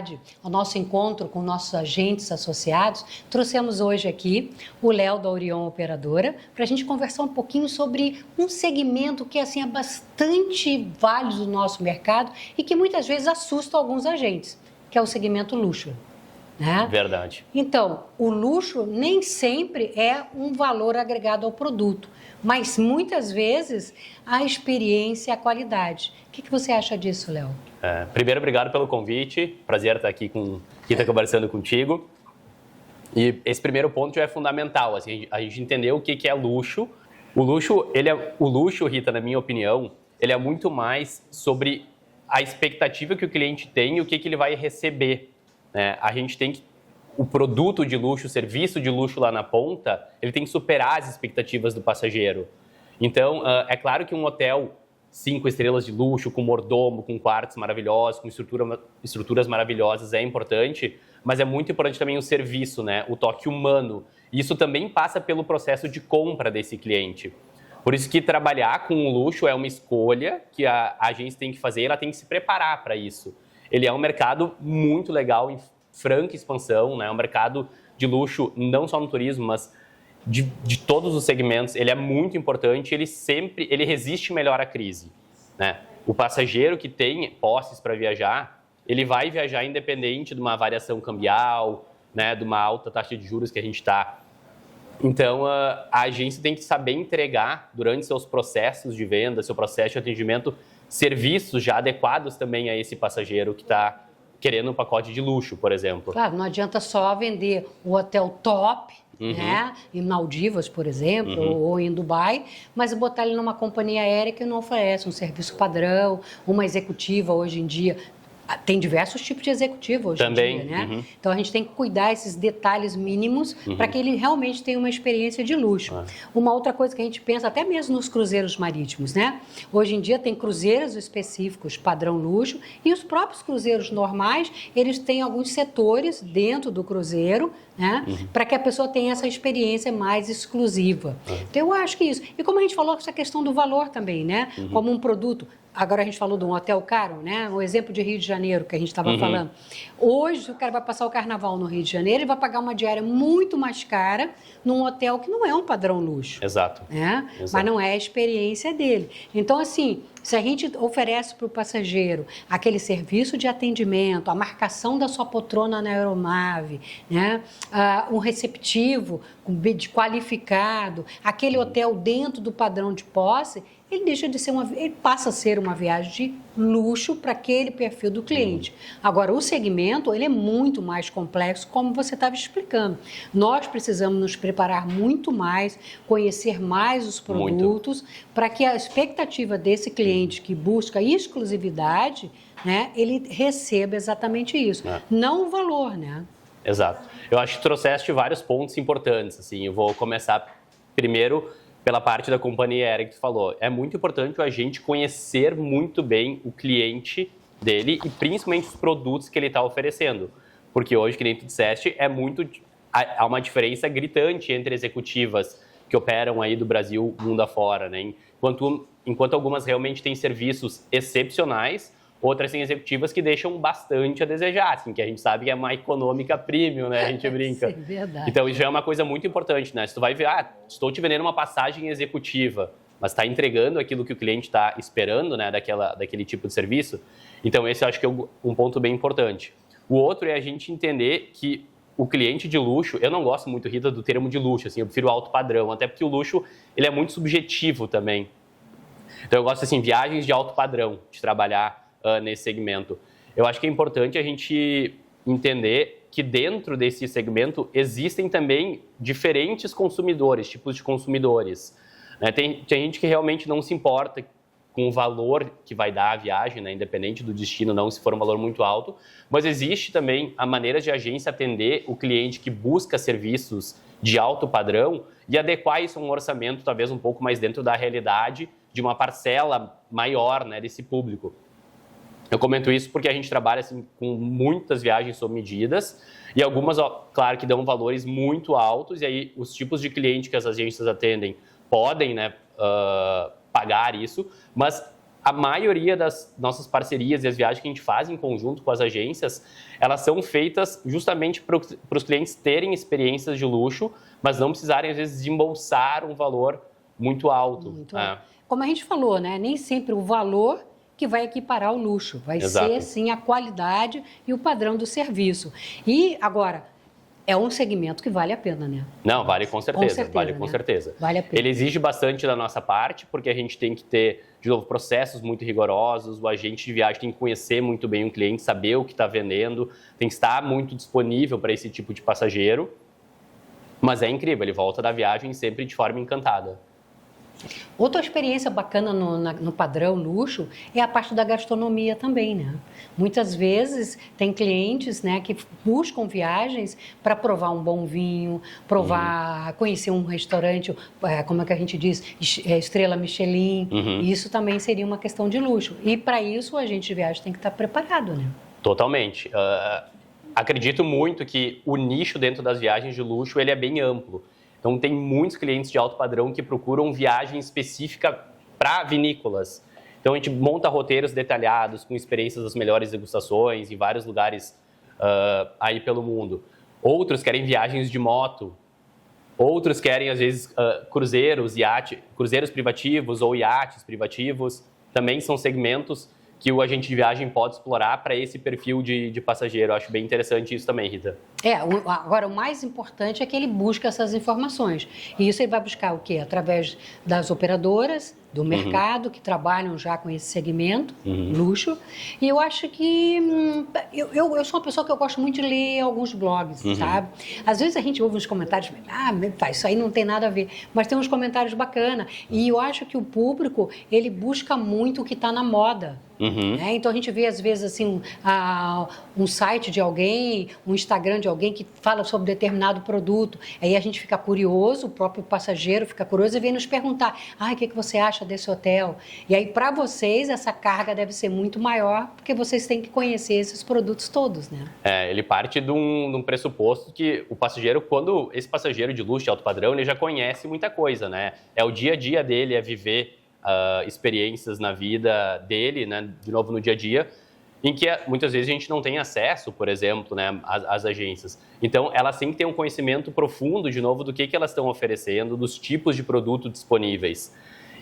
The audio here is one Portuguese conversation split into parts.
continuidade ao nosso encontro com nossos agentes associados, trouxemos hoje aqui o Léo da Orion Operadora para a gente conversar um pouquinho sobre um segmento que assim, é bastante válido no nosso mercado e que muitas vezes assusta alguns agentes, que é o segmento luxo. Né? Verdade. Então, o luxo nem sempre é um valor agregado ao produto, mas muitas vezes a experiência e a qualidade. O que você acha disso, Léo? Primeiro, obrigado pelo convite. Prazer estar aqui conversando contigo. E esse primeiro ponto já é fundamental, assim, a gente entender o que é luxo. O luxo, Rita, na minha opinião, ele é muito mais sobre a expectativa que o cliente tem e o que ele vai receber. A gente tem que, o produto de luxo, o serviço de luxo lá na ponta, ele tem que superar as expectativas do passageiro. Então, é claro que um hotel 5 estrelas de luxo, com mordomo, com quartos maravilhosos, com estruturas maravilhosas é importante, mas é muito importante também o serviço, né? O toque humano. Isso também passa pelo processo de compra desse cliente. Por isso que trabalhar com o luxo é uma escolha que a agência tem que fazer, ela tem que se preparar para isso. Ele é um mercado muito legal, em franca expansão, né? É um mercado de luxo, não só no turismo, mas de todos os segmentos. Ele é muito importante, ele resiste melhor à crise, né? O passageiro que tem posses para viajar, ele vai viajar independente de uma variação cambial, né? De uma alta taxa de juros que a gente está. Então, a agência tem que saber entregar, durante seus processos de venda, seu processo de atendimento, serviços já adequados também a esse passageiro que está querendo um pacote de luxo, por exemplo. Claro, não adianta só vender o hotel top, né, em Maldivas, por exemplo, ou em Dubai, mas botar ele numa companhia aérea que não oferece um serviço padrão, uma executiva hoje em dia. Tem diversos tipos de executivo hoje também, em dia, né? Então, a gente tem que cuidar desses detalhes mínimos para que ele realmente tenha uma experiência de luxo. Uma outra coisa que a gente pensa, até mesmo nos cruzeiros marítimos, né? Hoje em dia tem cruzeiros específicos padrão luxo e os próprios cruzeiros normais, eles têm alguns setores dentro do cruzeiro, né? Para que a pessoa tenha essa experiência mais exclusiva. Então, eu acho que isso. E como a gente falou, essa questão do valor também, né? Como um produto. Agora a gente falou de um hotel caro, né? O exemplo de Rio de Janeiro que a gente estava falando. Hoje o cara vai passar o carnaval no Rio de Janeiro e vai pagar uma diária muito mais cara num hotel que não é um padrão luxo. Exato. Né? Exato. Mas não é a experiência dele. Então, assim, se a gente oferece para o passageiro aquele serviço de atendimento, a marcação da sua poltrona na aeronave, né? Um receptivo qualificado, aquele hotel dentro do padrão de posse, ele passa a ser uma viagem de luxo para aquele perfil do cliente. Agora, o segmento, ele é muito mais complexo, como você estava explicando. Nós precisamos nos preparar muito mais, conhecer mais os produtos, para que a expectativa desse cliente que busca exclusividade, né, ele receba exatamente isso, não o valor, né? Exato. Eu acho que trouxeste vários pontos importantes, assim, eu vou começar primeiro pela parte da companhia aérea que tu falou. É muito importante o agente conhecer muito bem o cliente dele e principalmente os produtos que ele está oferecendo. Porque hoje, que nem tu disseste, há uma diferença gritante entre executivas que operam aí do Brasil mundo afora, né? Enquanto algumas realmente têm serviços excepcionais, outras têm executivas que deixam bastante a desejar, assim, que a gente sabe que é uma econômica premium, né? A gente brinca. Sim, verdade. Então, isso já é uma coisa muito importante, né? Se tu vai ver, estou te vendendo uma passagem executiva, mas está entregando aquilo que o cliente está esperando, né? Daquele tipo de serviço. Então, esse eu acho que é um ponto bem importante. O outro é a gente entender que o cliente de luxo, eu não gosto muito, Rita, do termo de luxo, assim, eu prefiro alto padrão, até porque o luxo, ele é muito subjetivo também. Então, eu gosto, assim, viagens de alto padrão, de trabalhar nesse segmento. Eu acho que é importante a gente entender que dentro desse segmento existem também diferentes consumidores, tipos de consumidores. Tem gente que realmente não se importa com o valor que vai dar a viagem, né, independente do destino, não se for um valor muito alto, mas existe também a maneira de a agência atender o cliente que busca serviços de alto padrão e adequar isso a um orçamento talvez um pouco mais dentro da realidade de uma parcela maior, né, desse público. Eu comento isso porque a gente trabalha assim, com muitas viagens sob medidas e algumas, claro, que dão valores muito altos e aí os tipos de cliente que as agências atendem podem, né, pagar isso, mas a maioria das nossas parcerias e as viagens que a gente faz em conjunto com as agências, elas são feitas justamente para os clientes terem experiências de luxo, mas não precisarem, às vezes, desembolsar um valor muito alto. Muito alto. Como a gente falou, né? Nem sempre o valor que vai equiparar o luxo. Vai Exato. ser, sim, a qualidade e o padrão do serviço. E, agora, é um segmento que vale a pena, né? Não, vale com certeza, vale com né? certeza. Vale a pena. Ele exige bastante da nossa parte, porque a gente tem que ter, de novo, processos muito rigorosos, o agente de viagem tem que conhecer muito bem o cliente, saber o que está vendendo, tem que estar muito disponível para esse tipo de passageiro. Mas é incrível, ele volta da viagem sempre de forma encantada. Outra experiência bacana no padrão luxo é a parte da gastronomia também, né? Muitas vezes tem clientes, né, que buscam viagens para provar um bom vinho, conhecer um restaurante, como é que a gente diz, estrela Michelin. Isso também seria uma questão de luxo. E para isso o agente de viagem tem que estar preparado, né? Totalmente. Acredito muito que o nicho dentro das viagens de luxo ele é bem amplo. Então, tem muitos clientes de alto padrão que procuram viagem específica para vinícolas. Então, a gente monta roteiros detalhados, com experiências das melhores degustações em vários lugares aí pelo mundo. Outros querem viagens de moto. Outros querem, às vezes, cruzeiros privativos ou iates privativos. Também são segmentos que o agente de viagem pode explorar para esse perfil de passageiro. Eu acho bem interessante isso também, Rita. Agora, o mais importante é que ele busca essas informações. E isso ele vai buscar o quê? Através das operadoras, do mercado, que trabalham já com esse segmento, luxo. E eu acho que... Eu sou uma pessoa que eu gosto muito de ler alguns blogs, sabe? Às vezes a gente ouve uns comentários, isso aí não tem nada a ver. Mas tem uns comentários bacanas. E eu acho que o público, ele busca muito o que está na moda. Né? Então a gente vê às vezes assim um site de alguém, um Instagram de alguém que fala sobre determinado produto, aí a gente fica curioso, o próprio passageiro fica curioso e vem nos perguntar, o que você acha desse hotel? E aí para vocês essa carga deve ser muito maior, porque vocês têm que conhecer esses produtos todos, né? Ele parte de um pressuposto que o passageiro, quando esse passageiro de luxo de alto padrão, ele já conhece muita coisa, né? É o dia a dia dele, é viver experiências na vida dele, né, de novo no dia a dia, em que muitas vezes a gente não tem acesso, por exemplo, né, às agências. Então, elas têm que ter um conhecimento profundo, de novo, do que elas estão oferecendo, dos tipos de produto disponíveis.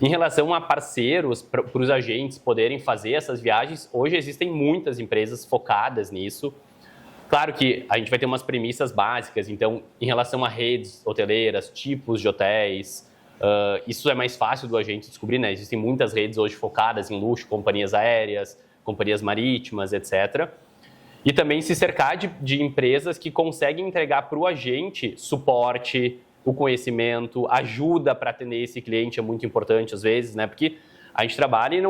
Em relação a parceiros, para os agentes poderem fazer essas viagens, hoje existem muitas empresas focadas nisso. Claro que a gente vai ter umas premissas básicas, então, em relação a redes hoteleiras, tipos de hotéis, isso é mais fácil do agente descobrir, né? Existem muitas redes hoje focadas em luxo, companhias aéreas, companhias marítimas, etc. E também se cercar de empresas que conseguem entregar para o agente suporte, o conhecimento, ajuda para atender esse cliente, é muito importante às vezes, né? Porque a gente trabalha e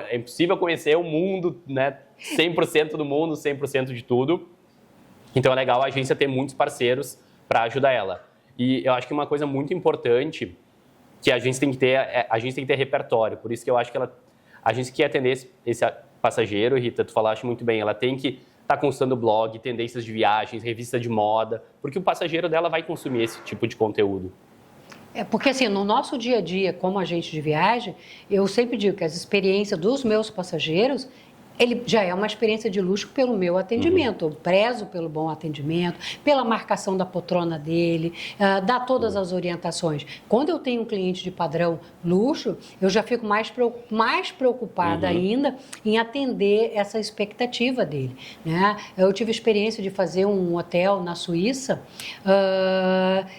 é impossível conhecer o mundo, né? 100% do mundo, 100% de tudo. Então é legal a agência ter muitos parceiros para ajudar ela. E eu acho que uma coisa muito importante que a gente tem que ter repertório. Por isso que eu acho que a gente quer atender esse passageiro, Rita, tu falaste muito bem, ela tem que estar consultando blog, tendências de viagens, revista de moda, porque o passageiro dela vai consumir esse tipo de conteúdo. Porque assim, no nosso dia a dia, como agente de viagem, eu sempre digo que as experiências dos meus passageiros, ele já é uma experiência de luxo pelo meu atendimento. Eu prezo pelo bom atendimento, pela marcação da poltrona dele, dá todas as orientações. Quando eu tenho um cliente de padrão luxo, eu já fico mais preocupada ainda em atender essa expectativa dele, né? Eu tive a experiência de fazer um hotel na Suíça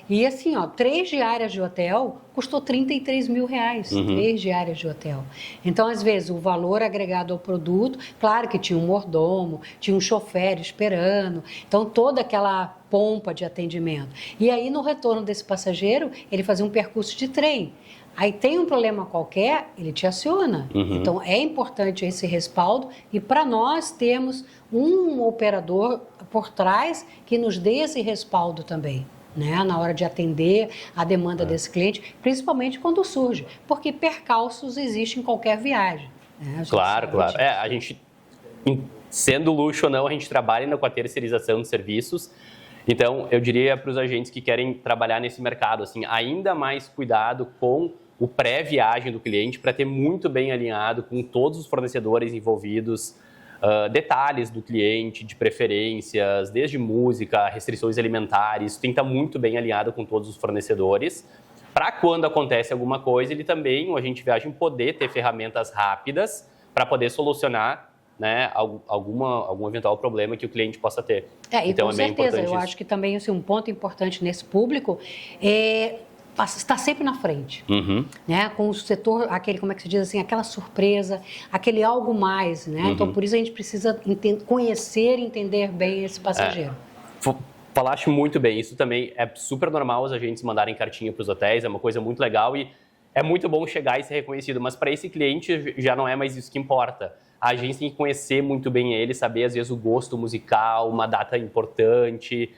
e assim, 3 diárias de hotel custou R$33 mil, 3 diárias de hotel. Então, às vezes, o valor agregado ao produto, claro que tinha um mordomo, tinha um chofer esperando, então toda aquela pompa de atendimento. E aí, no retorno desse passageiro, ele fazia um percurso de trem. Aí tem um problema qualquer, ele te aciona. Então, é importante esse respaldo e para nós temos um operador por trás que nos dê esse respaldo também, né, na hora de atender a demanda desse cliente, principalmente quando surge, porque percalços existem em qualquer viagem. Né? Claro. A gente, sendo luxo ou não, a gente trabalha ainda com a terceirização de serviços. Então, eu diria para os agentes que querem trabalhar nesse mercado, assim, ainda mais cuidado com o pré-viagem do cliente para ter muito bem alinhado com todos os fornecedores envolvidos, detalhes do cliente, de preferências, desde música, restrições alimentares, tem que estar muito bem alinhado com todos os fornecedores, para quando acontece alguma coisa, ele também, o agente de viagem, poder ter ferramentas rápidas para poder solucionar, né, algum eventual problema que o cliente possa ter. E então, com certeza, eu acho que também assim, um ponto importante nesse público é estar sempre na frente, né? Com o setor, aquele, como é que se diz assim, aquela surpresa, aquele algo mais, né? Então, por isso a gente precisa conhecer e entender bem esse passageiro. Falaste muito bem, isso também é super normal os agentes mandarem cartinha para os hotéis, é uma coisa muito legal e é muito bom chegar e ser reconhecido, mas para esse cliente já não é mais isso que importa. A agência tem que conhecer muito bem ele, saber às vezes o gosto musical, uma data importante.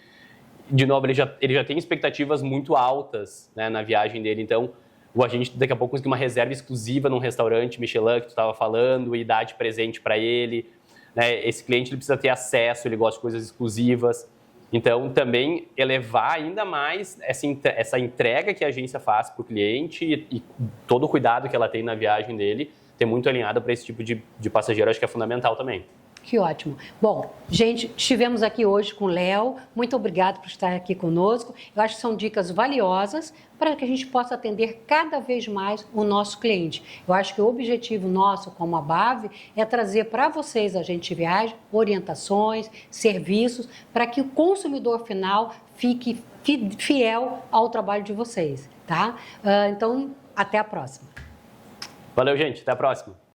De novo, ele já tem expectativas muito altas, né, na viagem dele, então o agente daqui a pouco conseguir uma reserva exclusiva num restaurante Michelin que tu estava falando e dar de presente para ele, né? Esse cliente ele precisa ter acesso, ele gosta de coisas exclusivas, então também elevar ainda mais essa entrega que a agência faz para o cliente e todo o cuidado que ela tem na viagem dele, ter muito alinhado para esse tipo de passageiro, acho que é fundamental também. Que ótimo. Bom, gente, estivemos aqui hoje com o Léo. Muito obrigado por estar aqui conosco. Eu acho que são dicas valiosas para que a gente possa atender cada vez mais o nosso cliente. Eu acho que o objetivo nosso, como a BAV, é trazer para vocês, agente de viagem, orientações, serviços, para que o consumidor final fique fiel ao trabalho de vocês, tá? Então, até a próxima. Valeu, gente. Até a próxima.